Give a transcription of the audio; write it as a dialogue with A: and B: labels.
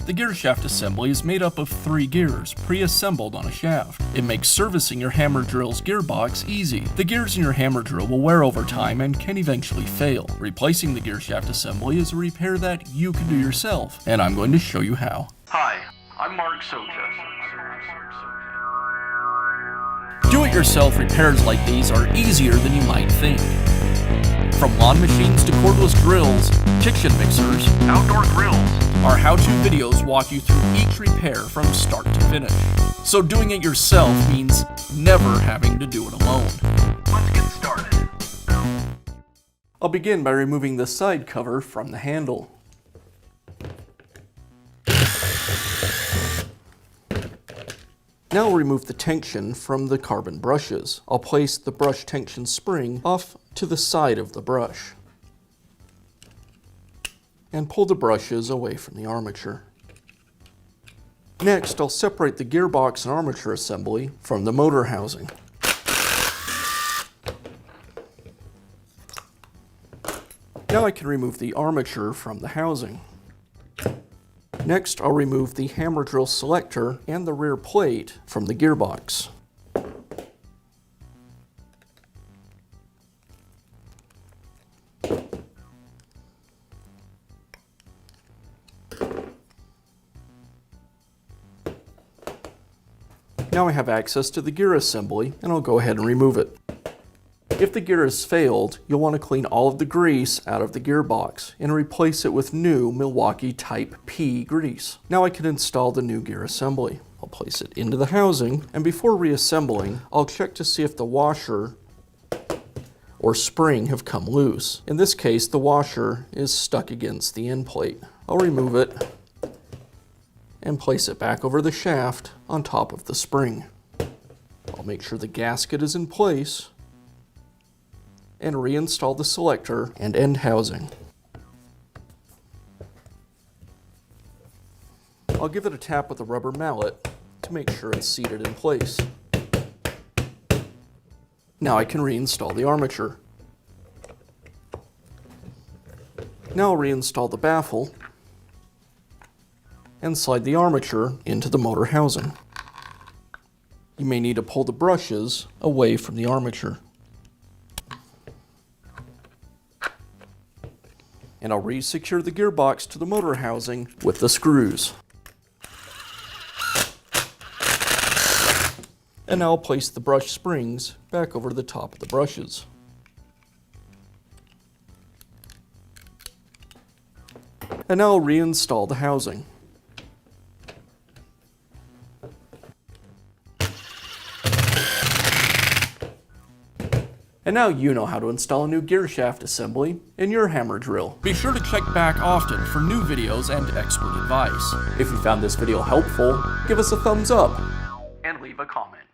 A: The gear shaft assembly is made up of 3 gears, pre-assembled on a shaft. It makes servicing your hammer drill's gearbox easy. The gears in your hammer drill will wear over time and can eventually fail. Replacing the gear shaft assembly is a repair that you can do yourself, and I'm going to show you how.
B: Hi, I'm Mark Socha.
A: Do-it-yourself repairs like these are easier than you might think. From lawn machines to cordless drills, kitchen mixers,
B: Outdoor grills.
A: our how-to videos walk you through each repair from start to finish. So doing it yourself means never having to do it alone.
B: Let's get started.
A: I'll begin by removing the side cover from the handle. Now I'll remove the tension from the carbon brushes. I'll place the brush tension spring off to the side of the brush and pull the brushes away from the armature. Next, I'll separate the gearbox and armature assembly from the motor housing. Now I can remove the armature from the housing. Next, I'll remove the hammer drill selector and the rear plate from the gearbox. Now I have access to the gear assembly, and I'll go ahead and remove it. If the gear has failed, you'll want to clean all of the grease out of the gearbox and replace it with new Milwaukee Type P grease. Now I can install the new gear assembly. I'll place it into the housing, and before reassembling, I'll check to see if the washer or spring have come loose. In this case, the washer is stuck against the end plate. I'll remove it and place it back over the shaft on top of the spring. I'll make sure the gasket is in place and reinstall the selector and end housing. I'll give it a tap with a rubber mallet to make sure it's seated in place. Now I can reinstall the armature. Now I'll reinstall the baffle and slide the armature into the motor housing. You may need to pull the brushes away from the armature. And I'll re-secure the gearbox to the motor housing with the screws. And now I'll place the brush springs back over the top of the brushes. And now I'll reinstall the housing. And now you know how to install a new gear shaft assembly in your hammer drill. Be sure to check back often for new videos and expert advice. If you found this video helpful, give us a thumbs up
B: And leave a comment.